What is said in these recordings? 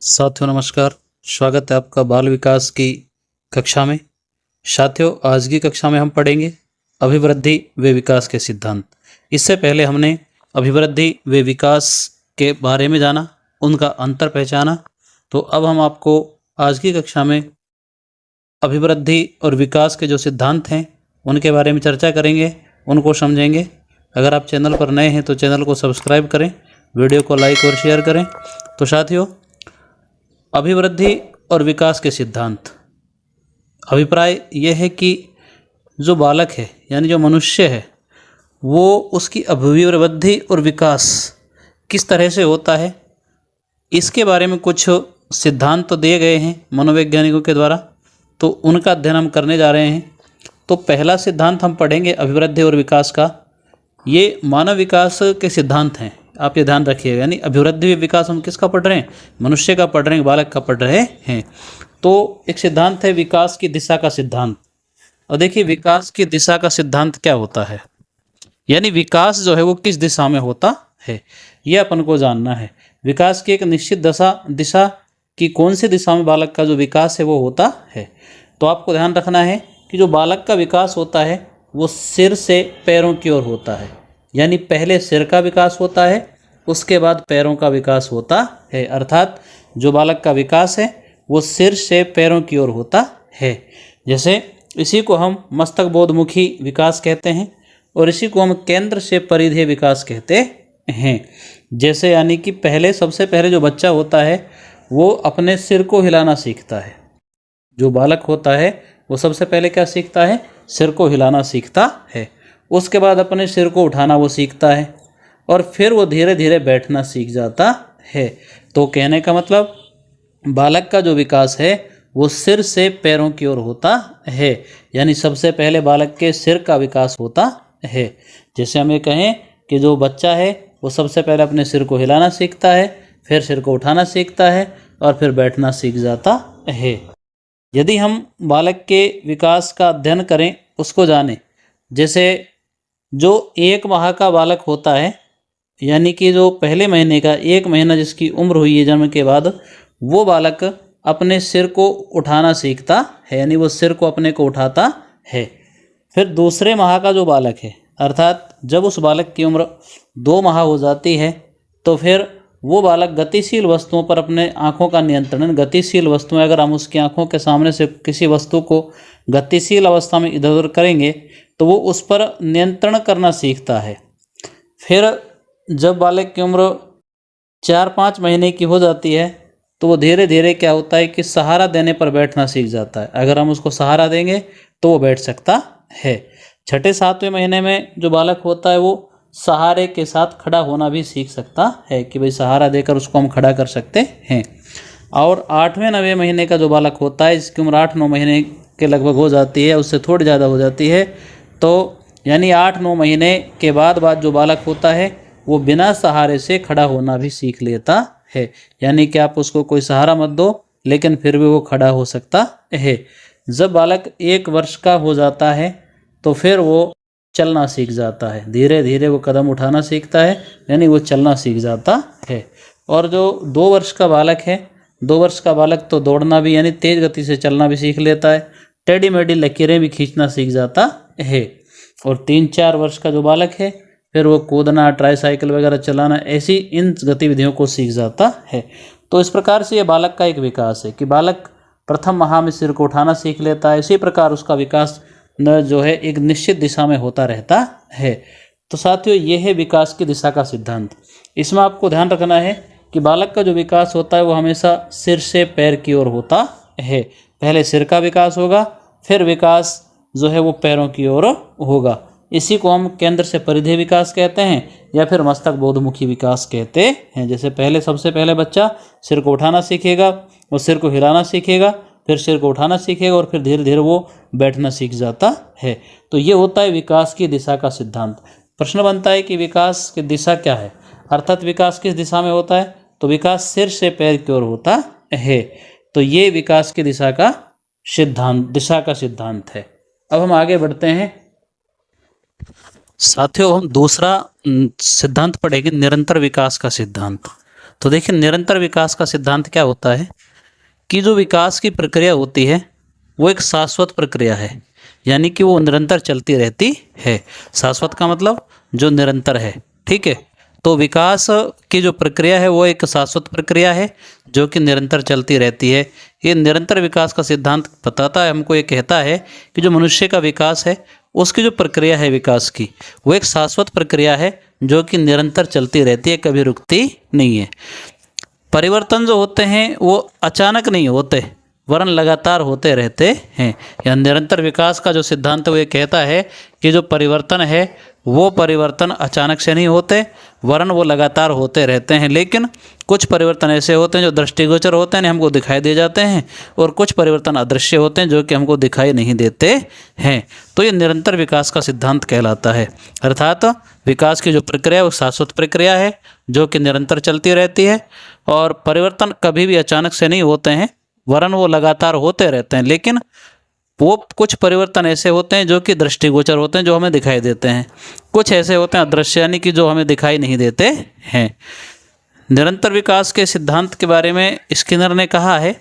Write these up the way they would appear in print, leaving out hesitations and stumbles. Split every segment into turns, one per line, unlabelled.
साथियों नमस्कार। स्वागत है आपका बाल विकास की कक्षा में। साथियों आज की कक्षा में हम पढ़ेंगे अभिवृद्धि व विकास के सिद्धांत। इससे पहले हमने अभिवृद्धि व विकास के बारे में जाना, उनका अंतर पहचाना। तो अब हम आपको आज की कक्षा में अभिवृद्धि और विकास के जो सिद्धांत हैं उनके बारे में चर्चा करेंगे, उनको समझेंगे। अगर आप चैनल पर नए हैं तो चैनल को सब्सक्राइब करें, वीडियो को लाइक और शेयर करें। तो साथियों अभिवृद्धि और विकास के सिद्धांत, अभिप्राय यह है कि जो बालक है यानी जो मनुष्य है वो उसकी अभिवृद्धि और विकास किस तरह से होता है, इसके बारे में कुछ सिद्धांत तो दिए गए हैं मनोवैज्ञानिकों के द्वारा, तो उनका अध्ययन हम करने जा रहे हैं। तो पहला सिद्धांत हम पढ़ेंगे अभिवृद्धि और विकास का। ये मानव विकास के सिद्धांत हैं, आप ये ध्यान रखिएगा। यानी अभिवृद्धि विकास हम किसका पढ़ रहे हैं? मनुष्य का पढ़ रहे हैं, बालक का पढ़ रहे हैं। तो एक सिद्धांत है विकास की दिशा का सिद्धांत। और देखिए विकास की दिशा का सिद्धांत क्या होता है, यानी विकास जो है वो किस दिशा में होता है, ये अपन को जानना है। विकास की एक निश्चित दिशा की कौन सी दिशा में बालक का जो विकास है वो होता है। तो आपको ध्यान रखना है कि जो बालक का विकास होता है वो सिर से पैरों की ओर होता है। यानी पहले सिर का विकास होता है, उसके बाद पैरों का विकास होता है। अर्थात जो बालक का विकास है वो सिर से पैरों की ओर होता है। जैसे इसी को हम मस्तक बोधमुखी विकास कहते हैं और इसी को हम केंद्र से परिधेय विकास कहते हैं। जैसे यानी कि सबसे पहले जो बच्चा होता है वो अपने सिर को हिलाना सीखता है। जो बालक होता है वो सबसे पहले क्या सीखता है? सिर को हिलाना सीखता है। उसके बाद अपने सिर को उठाना वो सीखता है और फिर वो धीरे धीरे बैठना सीख जाता है। तो कहने का मतलब बालक का जो विकास है वो सिर से पैरों की ओर होता है। यानी सबसे पहले बालक के सिर का विकास होता है। जैसे हम ये कहें कि जो बच्चा है वो सबसे पहले अपने सिर को हिलाना सीखता है, फिर सिर को उठाना सीखता है और फिर बैठना सीख जाता है। यदि हम बालक के विकास का अध्ययन करें, उसको जानें, जैसे जो 1 माह का बालक होता है यानी कि जो पहले महीने का 1 महीना जिसकी उम्र हुई है जन्म के बाद, वो बालक अपने सिर को उठाना सीखता है। यानी वो सिर को अपने को उठाता है। फिर दूसरे माह का जो बालक है, अर्थात जब उस बालक की उम्र 2 माह हो जाती है तो फिर वो बालक गतिशील वस्तुओं पर अपने आँखों का नियंत्रण, गतिशील वस्तुएं अगर हम उसकी आँखों के सामने से किसी वस्तु को गतिशील अवस्था में इधर उधर करेंगे तो वो उस पर नियंत्रण करना सीखता है। फिर जब बालक की उम्र 4-5 महीने की हो जाती है तो वो धीरे धीरे क्या होता है कि सहारा देने पर बैठना सीख जाता है। अगर हम उसको सहारा देंगे तो वो बैठ सकता है। 6-7वें महीने में जो बालक होता है वो सहारे के साथ खड़ा होना भी सीख सकता है कि भाई सहारा देकर उसको हम खड़ा कर सकते हैं। और 8वें-9वें महीने का जो बालक होता है, जिसकी उम्र 8-9 महीने के लगभग हो जाती है, उससे थोड़ी ज़्यादा हो जाती है, तो यानी 8-9 महीने के बाद जो बालक होता है वो बिना सहारे से खड़ा होना भी सीख लेता है। यानी कि आप उसको कोई सहारा मत दो लेकिन फिर भी वो खड़ा हो सकता है। जब बालक 1 वर्ष का हो जाता है तो फिर वो चलना सीख जाता है। धीरे धीरे वो कदम उठाना सीखता है, यानी वो चलना सीख जाता है। और जो 2 वर्ष का बालक है, 2 वर्ष का बालक तो दौड़ना भी यानी तेज़ गति से चलना भी सीख लेता है, टेढ़ी मेढ़ी लकीरें भी खींचना सीख जाता है। और 3-4 वर्ष का जो बालक है फिर वो कूदना, ट्राईसाइकिल वगैरह चलाना, ऐसी इन गतिविधियों को सीख जाता है। तो इस प्रकार से ये बालक का एक विकास है कि बालक प्रथम माह में सिर को उठाना सीख लेता है। इसी प्रकार उसका विकास जो है एक निश्चित दिशा में होता रहता है। तो साथियों ये है विकास की दिशा का सिद्धांत। इसमें आपको ध्यान रखना है कि बालक का जो विकास होता है वो हमेशा सिर से पैर की ओर होता है। पहले सिर का विकास होगा, फिर विकास जो है वो पैरों की ओर होगा। इसी को हम केंद्र से परिधेय विकास कहते हैं या फिर मस्तक बोधमुखी विकास कहते हैं। जैसे सबसे पहले बच्चा सिर को उठाना सीखेगा और सिर को हिलाना सीखेगा, फिर सिर को उठाना सीखेगा और फिर धीरे धीरे वो बैठना सीख जाता है। तो ये होता है विकास की दिशा का सिद्धांत। प्रश्न बनता है कि विकास की दिशा क्या है, अर्थात विकास किस दिशा में होता है? तो विकास सिर से पैर की ओर होता है। तो ये विकास की दिशा का सिद्धांत है। अब हम आगे बढ़ते हैं। साथियों हम दूसरा सिद्धांत पढ़ेंगे, निरंतर विकास का सिद्धांत। तो देखिए निरंतर विकास का सिद्धांत क्या होता है कि जो विकास की प्रक्रिया होती है वो एक शाश्वत प्रक्रिया है, यानी कि वो निरंतर चलती रहती है। शाश्वत का मतलब जो निरंतर है, ठीक है। तो विकास की जो प्रक्रिया है वो एक शाश्वत प्रक्रिया है जो कि निरंतर चलती रहती है। ये निरंतर विकास का सिद्धांत बताता है हमको, ये कहता है कि जो मनुष्य का विकास है उसकी जो प्रक्रिया है विकास की, वो एक शाश्वत प्रक्रिया है जो कि निरंतर चलती रहती है, कभी रुकती नहीं है। परिवर्तन जो होते हैं वो अचानक नहीं होते वरन लगातार होते रहते हैं। या निरंतर विकास का जो सिद्धांत वो ये कहता है कि जो परिवर्तन है वो परिवर्तन अचानक से नहीं होते वरन वो लगातार होते रहते हैं। लेकिन कुछ परिवर्तन ऐसे होते हैं जो दृष्टिगोचर होते हैं, हमको दिखाई दे जाते हैं, और कुछ परिवर्तन अदृश्य होते हैं जो कि हमको दिखाई नहीं देते हैं। तो ये निरंतर विकास का सिद्धांत कहलाता है। अर्थात विकास की जो प्रक्रिया वो शाश्वत प्रक्रिया है जो कि निरंतर चलती रहती है, और परिवर्तन कभी भी अचानक से नहीं होते हैं वरन वो लगातार होते रहते हैं। लेकिन वो कुछ परिवर्तन ऐसे होते हैं जो कि दृष्टिगोचर होते हैं, जो हमें दिखाई देते हैं। कुछ ऐसे होते हैं अदृश्य, यानी कि जो हमें दिखाई नहीं देते हैं। निरंतर विकास के सिद्धांत के बारे में स्किनर ने कहा है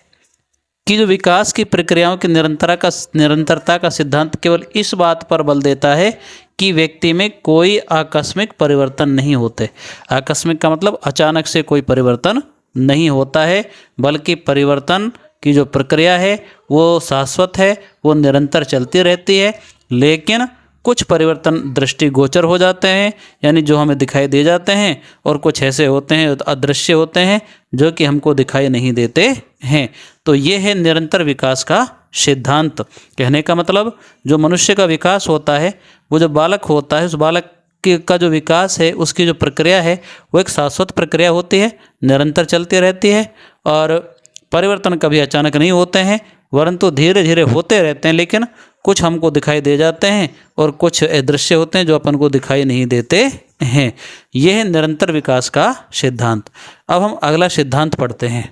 कि जो विकास की प्रक्रियाओं की निरंतरता का सिद्धांत केवल इस बात पर बल देता है कि व्यक्ति में कोई आकस्मिक परिवर्तन नहीं होते। आकस्मिक का मतलब अचानक से कोई परिवर्तन नहीं होता है, बल्कि परिवर्तन की जो प्रक्रिया है वो शाश्वत है, वो निरंतर चलती रहती है। लेकिन कुछ परिवर्तन दृष्टिगोचर हो जाते हैं, यानी जो हमें दिखाई दे जाते हैं, और कुछ ऐसे होते हैं अदृश्य होते हैं जो कि हमको दिखाई नहीं देते हैं। तो ये है निरंतर विकास का सिद्धांत। कहने का मतलब जो मनुष्य का विकास होता है, वो जो बालक होता है, उस बालक का जो विकास है उसकी जो प्रक्रिया है वो एक शाश्वत प्रक्रिया होती है, निरंतर चलती रहती है, और परिवर्तन कभी अचानक नहीं होते हैं वरन तो धीरे धीरे होते रहते हैं। लेकिन कुछ हमको दिखाई दे जाते हैं और कुछ अदृश्य होते हैं जो अपन को दिखाई नहीं देते हैं। यह है निरंतर विकास का सिद्धांत। अब हम अगला सिद्धांत पढ़ते हैं।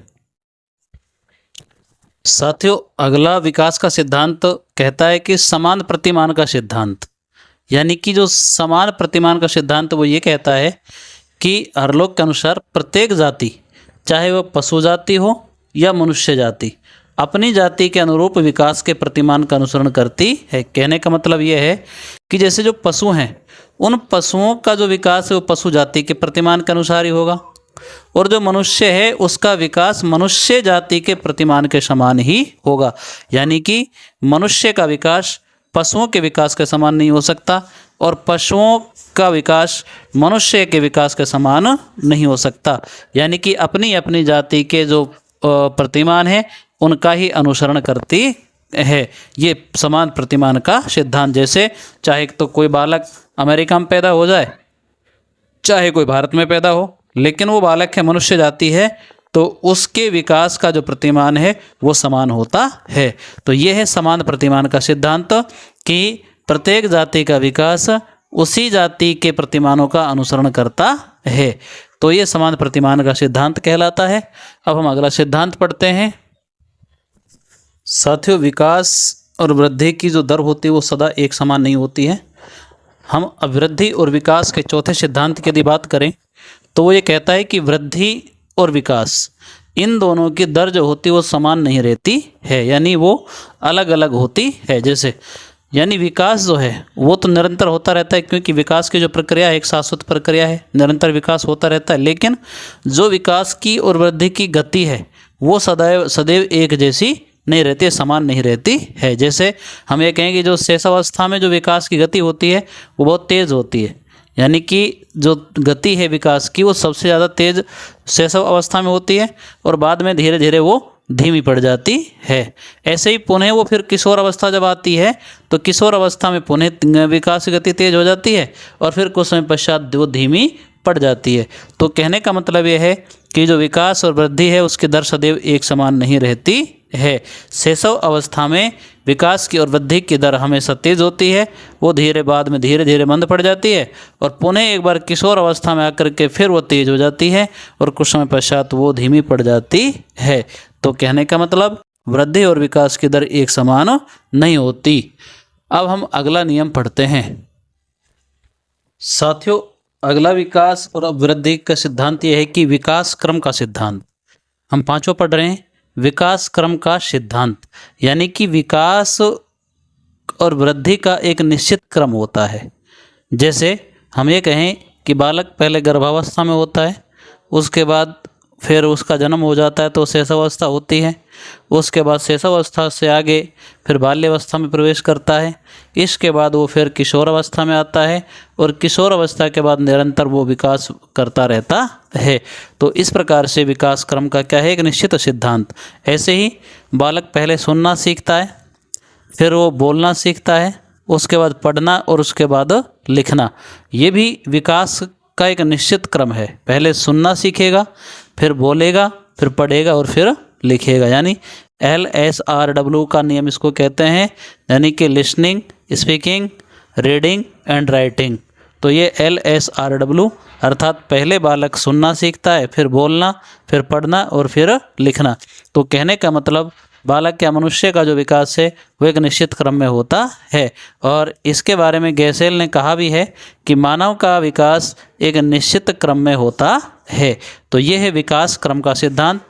साथियों, अगला विकास का सिद्धांत कहता है कि समान प्रतिमान का सिद्धांत। यानी कि जो समान प्रतिमान का सिद्धांत वो ये कहता है कि हरलोक के अनुसार प्रत्येक जाति, चाहे वह पशु जाति हो या मनुष्य जाति, अपनी जाति के अनुरूप विकास के प्रतिमान का अनुसरण करती है। कहने का मतलब यह है कि जैसे जो पशु हैं, उन पशुओं का जो विकास है वो पशु जाति के प्रतिमान के अनुसार ही होगा, और जो मनुष्य है उसका विकास मनुष्य जाति के प्रतिमान के समान ही होगा। यानी कि मनुष्य का विकास पशुओं के विकास के समान नहीं हो सकता, और पशुओं का विकास मनुष्य के विकास के समान नहीं हो सकता। यानी कि अपनी अपनी जाति के जो प्रतिमान है उनका ही अनुसरण करती है। ये समान प्रतिमान का सिद्धांत। जैसे चाहे तो कोई बालक अमेरिका में पैदा हो जाए, चाहे कोई भारत में पैदा हो, लेकिन वो बालक है, मनुष्य जाति है, तो उसके विकास का जो प्रतिमान है वो समान होता है। तो ये है समान प्रतिमान का सिद्धांत कि प्रत्येक जाति का विकास उसी जाति के प्रतिमानों का अनुसरण करता है। तो ये समान प्रतिमान का सिद्धांत कहलाता है। अब हम अगला सिद्धांत पढ़ते हैं। साथियों, विकास और वृद्धि की जो दर होती है वो सदा एक समान नहीं होती है। हम वृद्धि और विकास के चौथे सिद्धांत की यदि बात करें तो वो ये कहता है कि वृद्धि और विकास इन दोनों की दर जो होती है वो समान नहीं रहती है, यानी वो अलग अलग होती है। जैसे यानी विकास जो है वो तो निरंतर होता रहता है, क्योंकि विकास की जो प्रक्रिया है एक शाश्वत प्रक्रिया है, निरंतर विकास होता रहता है। लेकिन जो विकास की और वृद्धि की गति है वो सदैव एक जैसी नहीं रहती है, समान नहीं रहती है। जैसे हम ये कहें कि जो शैशवावस्था में जो विकास की गति होती है वो बहुत तेज़ होती है, यानी कि जो गति है विकास की वो सबसे ज़्यादा तेज़ शैशव अवस्था में होती है, और बाद में धीरे धीरे वो धीमी पड़ जाती है। ऐसे ही पुनः वो फिर किशोर अवस्था जब आती है तो किशोर अवस्था में पुनः विकास की गति तेज हो जाती है, और फिर कुछ समय पश्चात वो धीमी पड़ जाती है। तो कहने का मतलब ये है कि जो विकास और वृद्धि है उसकी दर सदैव एक समान नहीं रहती है। शैशव अवस्था में विकास की और वृद्धि की दर हमेशा तेज होती है, वो बाद में धीरे धीरे मंद पड़ जाती है, और पुनः एक बार किशोर अवस्था में आकर के फिर वो तेज हो जाती है, और कुछ समय पश्चात वो धीमी पड़ जाती है। तो कहने का मतलब वृद्धि और विकास की दर एक समान नहीं होती। अब हम अगला नियम पढ़ते हैं। साथियों, अगला विकास और वृद्धि का सिद्धांत यह है कि विकास क्रम का सिद्धांत। हम पांचों पढ़ रहे हैं। विकास क्रम का सिद्धांत यानी कि विकास और वृद्धि का एक निश्चित क्रम होता है। जैसे हम ये कहें कि बालक पहले गर्भावस्था में होता है, उसके बाद फिर उसका जन्म हो जाता है तो शैशवावस्था होती है, उसके बाद शैशवावस्था से आगे फिर बाल्यावस्था में प्रवेश करता है, इसके बाद वो फिर किशोरावस्था में आता है और किशोरावस्था के बाद निरंतर वो विकास करता रहता है। तो इस प्रकार से विकास क्रम का क्या है, एक निश्चित सिद्धांत। ऐसे ही बालक पहले सुनना सीखता है, फिर वो बोलना सीखता है, उसके बाद पढ़ना और उसके बाद लिखना। ये भी विकास का एक निश्चित क्रम है। पहले सुनना सीखेगा, फिर बोलेगा, फिर पढ़ेगा और फिर लिखेगा, यानी LSRW का नियम इसको कहते हैं, यानी कि listening, speaking, reading and writing. तो ये LSRW अर्थात पहले बालक सुनना सीखता है, फिर बोलना, फिर पढ़ना और फिर लिखना। तो कहने का मतलब बालक या मनुष्य का जो विकास है वो एक निश्चित क्रम में होता है। और इसके बारे में गैसेल ने कहा भी है कि मानव का विकास एक निश्चित क्रम में होता है। तो ये है विकास क्रम का सिद्धांत।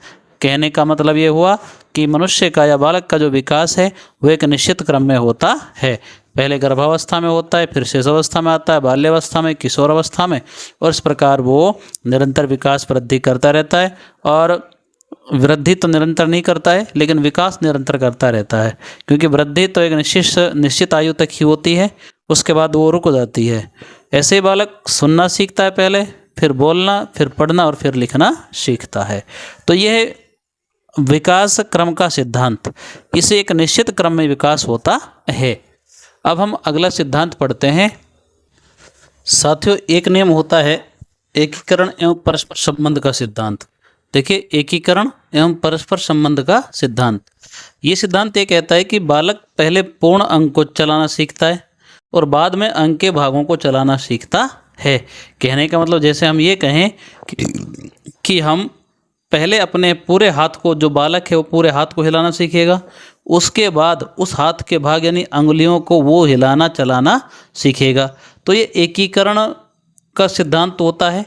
कहने का मतलब ये हुआ कि मनुष्य का या बालक का जो विकास है वो एक निश्चित क्रम में होता है। पहले गर्भावस्था में होता है, फिर शैशवावस्था में आता है, बाल्यावस्था में, किशोरावस्था में, और इस प्रकार वो निरंतर विकास वृद्धि करता रहता है। और वृद्धि तो निरंतर नहीं करता है, लेकिन विकास निरंतर करता रहता है, क्योंकि वृद्धि तो एक निश्चित आयु तक ही होती है, उसके बाद वो रुक जाती है। ऐसे ही बालक सुनना सीखता है पहले, फिर बोलना, फिर पढ़ना और फिर लिखना सीखता है। तो यह विकास क्रम का सिद्धांत, इसे एक निश्चित क्रम में विकास होता है। अब हम अगला सिद्धांत पढ़ते हैं। साथियों, एक नियम होता है एकीकरण एवं परस्पर संबंध का सिद्धांत। देखिए, एकीकरण एवं परस्पर संबंध का सिद्धांत, ये सिद्धांत ये कहता है कि बालक पहले पूर्ण अंक को चलाना सीखता है और बाद में अंक के भागों को चलाना सीखता है। कहने का मतलब जैसे हम ये कहें कि हम पहले अपने पूरे हाथ को, जो बालक है वो पूरे हाथ को हिलाना सीखेगा, उसके बाद उस हाथ के भाग यानी अंगुलियों को वो हिलाना चलाना सीखेगा। तो ये एकीकरण का सिद्धांत होता है।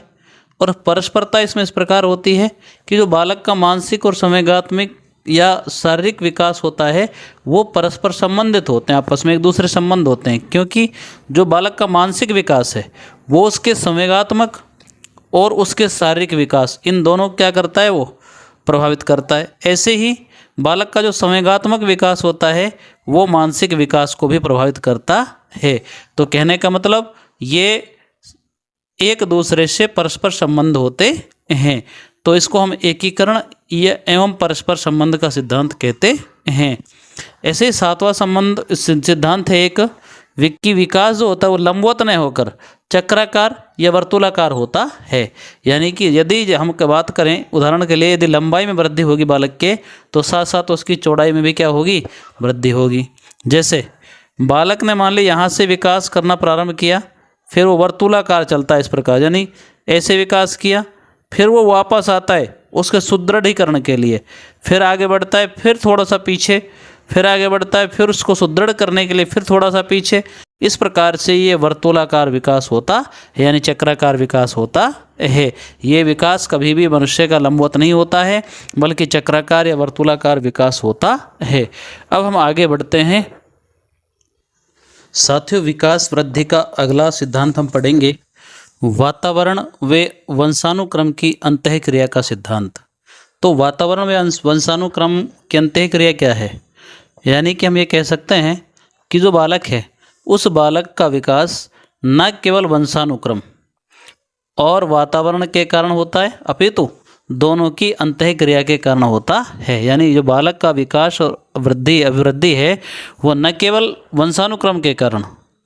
और परस्परता इसमें इस प्रकार होती है कि जो बालक का मानसिक और संवेगात्मक या शारीरिक विकास होता है वो परस्पर संबंधित होते हैं, आपस में एक दूसरे संबंध होते हैं, क्योंकि जो बालक का मानसिक विकास है वो उसके संवेगात्मक और उसके शारीरिक विकास, इन दोनों क्या करता है, वो प्रभावित करता है। ऐसे ही बालक का जो संवेगात्मक विकास होता है वो मानसिक विकास को भी प्रभावित करता है। तो कहने का मतलब ये एक दूसरे से परस्पर संबंध होते हैं। तो इसको हम एकीकरण एवं परस्पर संबंध का सिद्धांत कहते हैं। ऐसे सातवां संबंध सिद्धांत है एक, कि विकास जो होता है वो लंबवत नहीं होकर चक्राकार या वर्तुलाकार होता है। यानी कि यदि हम बात करें उदाहरण के लिए, यदि लंबाई में वृद्धि होगी बालक के, तो साथ साथ उसकी चौड़ाई में भी क्या होगी, वृद्धि होगी। जैसे बालक ने मान ली यहाँ से विकास करना प्रारंभ किया, फिर वो वर्तुलाकार चलता है इस प्रकार, यानी ऐसे विकास किया, फिर वो वापस आता है उसके सुदृढ़ीकरण के लिए, फिर आगे बढ़ता है, फिर थोड़ा सा पीछे, फिर आगे बढ़ता है, फिर उसको सुदृढ़ करने के लिए फिर थोड़ा सा पीछे। इस प्रकार से ये वर्तुलाकार विकास होता है, यानी चक्राकार विकास होता है। ये विकास कभी भी मनुष्य का लंबवत नहीं होता है, बल्कि चक्राकार या वर्तुलाकार विकास होता है। अब हम आगे बढ़ते हैं। साथियों, विकास वृद्धि का अगला सिद्धांत हम पढ़ेंगे, वातावरण व वंशानुक्रम की अंतःक्रिया का सिद्धांत। तो वातावरण व वंशानुक्रम की अंतःक्रिया क्या है, यानी कि हम ये कह सकते हैं कि जो बालक है उस बालक का विकास न केवल वंशानुक्रम और वातावरण के कारण होता है, अपितु दोनों की अंतःक्रिया के कारण होता है। यानी जो बालक का विकास और अभिवृद्धि है वो न केवल वंशानुक्रम के कारण,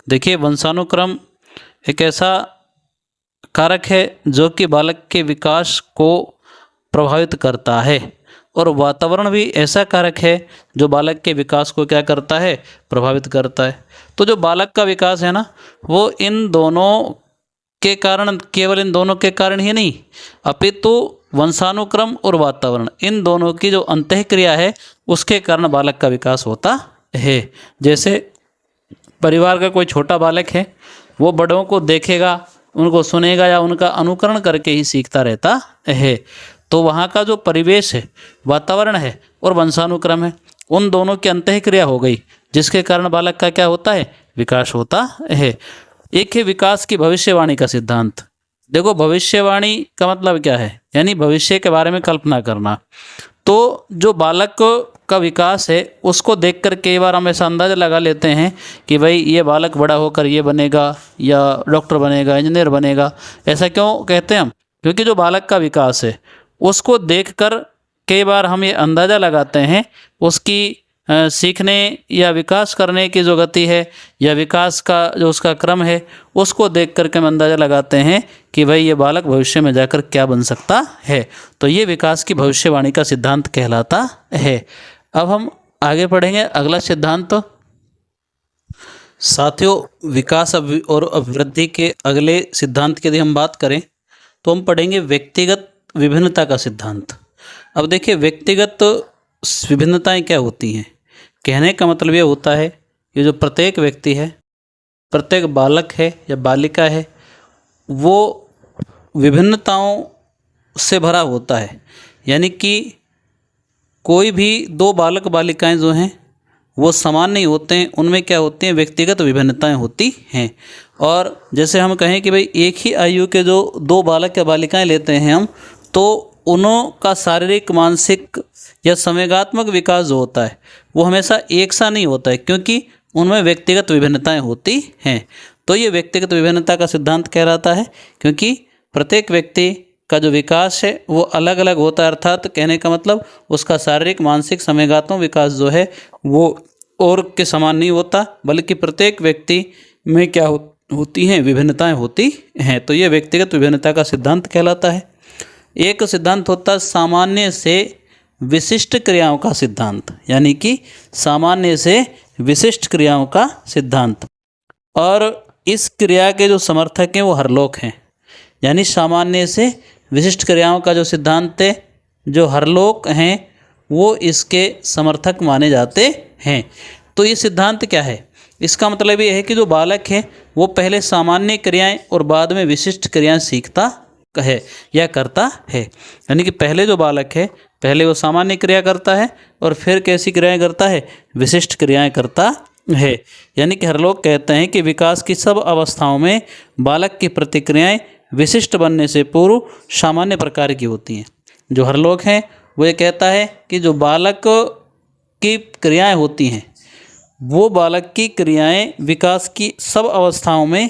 देखिए वंशानुक्रम एक ऐसा कारक है जो कि बालक के विकास को प्रभावित करता है, और वातावरण भी ऐसा कारक है जो बालक के विकास को क्या करता है, प्रभावित करता है। तो जो बालक का विकास है ना, वो इन दोनों के कारण, केवल इन दोनों के कारण ही नहीं, अपितु वंशानुक्रम और वातावरण, इन दोनों की जो अंतःक्रिया है उसके कारण बालक का विकास होता है। जैसे परिवार का कोई छोटा बालक है, वो बड़ों को देखेगा, उनको सुनेगा या उनका अनुकरण करके ही सीखता रहता है। तो वहाँ का जो परिवेश है, वातावरण है और वंशानुक्रम है, उन दोनों की अंतःक्रिया हो गई, जिसके कारण बालक का क्या होता है, विकास होता है। एक है विकास की भविष्यवाणी का सिद्धांत। देखो भविष्यवाणी का मतलब क्या है, यानी भविष्य के बारे में कल्पना करना। तो जो बालक का विकास है उसको देखकर कई बार हम ऐसा अंदाज़ा लगा लेते हैं कि भाई ये बालक बड़ा होकर ये बनेगा या डॉक्टर बनेगा, इंजीनियर बनेगा। ऐसा क्यों कहते हैं हम? क्योंकि जो बालक का विकास है उसको देखकर कई बार हम ये अंदाज़ा लगाते हैं उसकी सीखने या विकास करने की जो गति है या विकास का जो उसका क्रम है उसको देख करके हम अंदाज़ा लगाते हैं कि भाई ये बालक भविष्य में जाकर क्या बन सकता है। तो ये विकास की भविष्यवाणी का सिद्धांत कहलाता है। अब हम आगे पढ़ेंगे अगला सिद्धांत। तो साथियों, विकास और अभिवृद्धि के अगले सिद्धांत की यदि हम बात करें तो हम पढ़ेंगे व्यक्तिगत विभिन्नता का सिद्धांत। अब देखिए व्यक्तिगत विभिन्नताएं क्या होती हैं। कहने का मतलब ये होता है कि जो प्रत्येक व्यक्ति है, प्रत्येक बालक है या बालिका है, वो विभिन्नताओं से भरा होता है। यानी कि कोई भी दो बालक बालिकाएं जो हैं वो समान नहीं होते हैं, उनमें क्या होती हैं, व्यक्तिगत विभिन्नताएं होती हैं। और जैसे हम कहें कि भाई एक ही आयु के जो दो बालक या बालिकाएं लेते हैं हम, तो उनका शारीरिक, मानसिक या संवेगात्मक विकास जो होता है वो हमेशा एक सा नहीं होता है, क्योंकि उनमें व्यक्तिगत विभिन्नताएं होती हैं। तो ये व्यक्तिगत विभिन्नता का सिद्धांत कहलाता है, क्योंकि प्रत्येक व्यक्ति का जो विकास है वो अलग अलग होता है। अर्थात कहने का मतलब उसका शारीरिक, मानसिक, संवेगात्मक विकास जो है वो और के समान नहीं होता, बल्कि प्रत्येक व्यक्ति में क्या होती हैं, विभिन्नताएं होती हैं। तो ये व्यक्तिगत विभिन्नता का सिद्धांत कहलाता है। एक सिद्धांत होता है सामान्य से विशिष्ट क्रियाओं का सिद्धांत, यानी कि सामान्य से विशिष्ट क्रियाओं का सिद्धांत। और इस क्रिया के जो समर्थक हैं वो हरलोक हैं। यानी सामान्य से विशिष्ट क्रियाओं का जो सिद्धांत है, जो हरलोक हैं, वो इसके समर्थक माने जाते हैं। तो ये सिद्धांत क्या है? इसका मतलब ये है कि जो बालक है वो पहले सामान्य क्रियाएं और बाद में विशिष्ट क्रियाएं सीखता है या करता है। यानी कि पहले जो बालक है पहले वो सामान्य क्रिया करता है और फिर कैसी क्रियाएं करता है, विशिष्ट क्रियाएं करता है। यानी कि हर लोग कहते हैं कि विकास की सब अवस्थाओं में बालक की प्रतिक्रियाएं विशिष्ट बनने से पूर्व सामान्य प्रकार की होती हैं। जो हर लोग हैं वो ये कहता है कि जो बालक की क्रियाएं होती हैं वो बालक की क्रियाएं विकास की सब अवस्थाओं में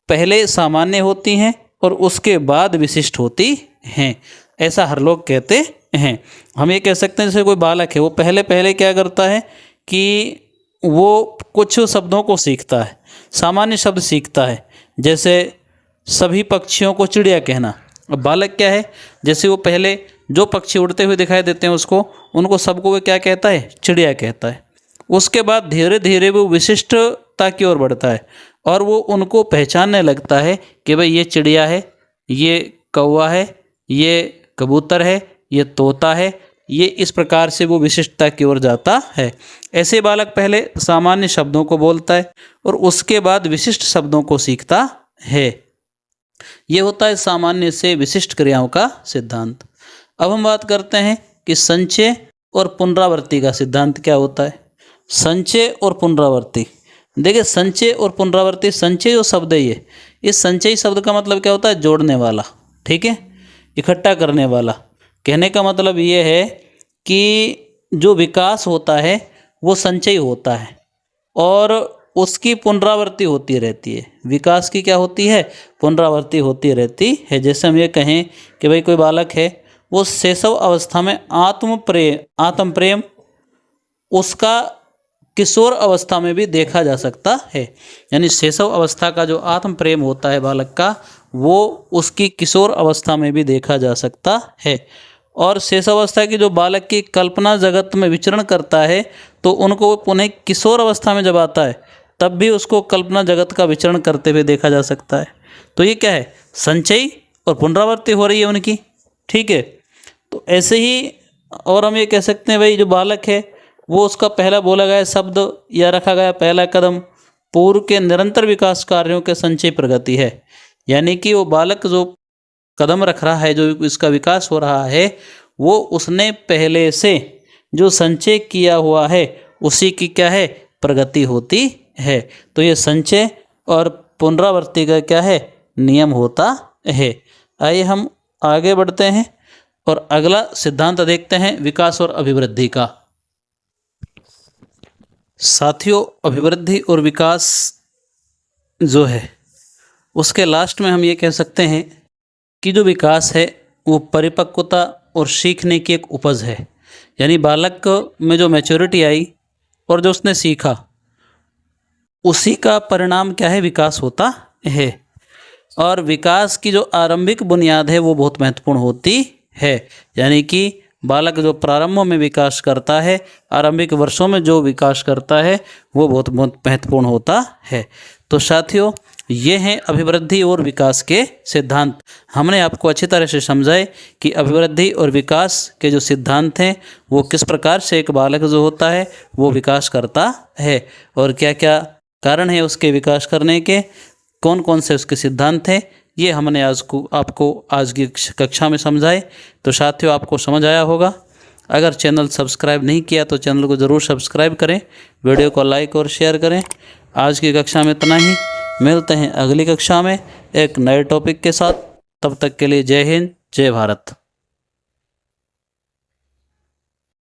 पहले सामान्य होती हैं और उसके बाद विशिष्ट होती हैं। ऐसा हर लोग कहते हैं। हम ये कह सकते हैं जैसे कोई बालक है वो पहले क्या करता है कि वो कुछ शब्दों को सीखता है, सामान्य शब्द सीखता है, जैसे सभी पक्षियों को चिड़िया कहना। अब बालक क्या है, जैसे वो पहले जो पक्षी उड़ते हुए दिखाई देते हैं उनको सबको वो क्या कहता है, चिड़िया कहता है। उसके बाद धीरे धीरे वो विशिष्टता की ओर बढ़ता है और वो उनको पहचानने लगता है कि भाई ये चिड़िया है, ये कौवा है, ये कबूतर है, ये तोता है। ये इस प्रकार से वो विशिष्टता की ओर जाता है। ऐसे बालक पहले सामान्य शब्दों को बोलता है और उसके बाद विशिष्ट शब्दों को सीखता है। ये होता है सामान्य से विशिष्ट क्रियाओं का सिद्धांत। अब हम बात करते हैं कि संचय और पुनरावृत्ति का सिद्धांत क्या होता है। संचय और पुनरावृत्ति, देखिए संचय और पुनरावृत्ति, संचय जो शब्द है ये, इस संचय शब्द का मतलब क्या होता है, जोड़ने वाला, ठीक है, इकट्ठा करने वाला। कहने का मतलब ये है कि जो विकास होता है वो संचय होता है और उसकी पुनरावृत्ति होती रहती है। विकास की क्या होती है, पुनरावृत्ति होती रहती है। जैसे हम ये कहें कि भाई कोई बालक है वो शैशव अवस्था में आत्म प्रेम उसका किशोर अवस्था में भी देखा जा सकता है। यानी शैशव अवस्था का जो आत्म प्रेम होता है बालक का, वो उसकी किशोर अवस्था में भी देखा जा सकता है। और शैशव अवस्था की जो बालक की कल्पना जगत में विचरण करता है तो उनको पुनः किशोर अवस्था में जब आता है तब भी उसको कल्पना जगत का विचरण करते हुए देखा जा सकता है। तो ये क्या है, संचय और पुनरावृत्ति हो रही है उनकी, ठीक है। तो ऐसे ही और हम ये कह सकते हैं भाई जो बालक है वो उसका पहला बोला गया शब्द या रखा गया पहला कदम पूर्व के निरंतर विकास कार्यों के संचय प्रगति है। यानी कि वो बालक जो कदम रख रहा है, जो इसका विकास हो रहा है, वो उसने पहले से जो संचय किया हुआ है उसी की क्या है, प्रगति होती है। तो ये संचय और पुनरावृत्ति का क्या है, नियम होता है। आइए हम आगे बढ़ते हैं और अगला सिद्धांत देखते हैं विकास और अभिवृद्धि का। साथियों, अभिवृद्धि और विकास जो है उसके लास्ट में हम ये कह सकते हैं कि जो विकास है वो परिपक्वता और सीखने की एक उपज है। यानी बालक में जो मैच्योरिटी आई और जो उसने सीखा, उसी का परिणाम क्या है, विकास होता है। और विकास की जो आरंभिक बुनियाद है वो बहुत महत्वपूर्ण होती है। यानी कि बालक जो प्रारंभों में विकास करता है, आरंभिक वर्षों में जो विकास करता है, वो बहुत महत्वपूर्ण होता है। तो साथियों, ये हैं अभिवृद्धि और विकास के सिद्धांत। हमने आपको अच्छी तरह से समझाए कि अभिवृद्धि और विकास के जो सिद्धांत हैं वो किस प्रकार से एक बालक जो होता है वो विकास करता है और क्या क्या कारण है उसके विकास करने के, कौन कौन से उसके सिद्धांत हैं, ये हमने आपको आज की कक्षा में समझाए। तो साथियों, आपको समझ आया होगा। अगर चैनल सब्सक्राइब नहीं किया तो चैनल को ज़रूर सब्सक्राइब करें, वीडियो को लाइक और शेयर करें। आज की कक्षा में इतना ही। मिलते हैं अगली कक्षा में एक नए टॉपिक के साथ। तब तक के लिए जय हिंद, जय भारत।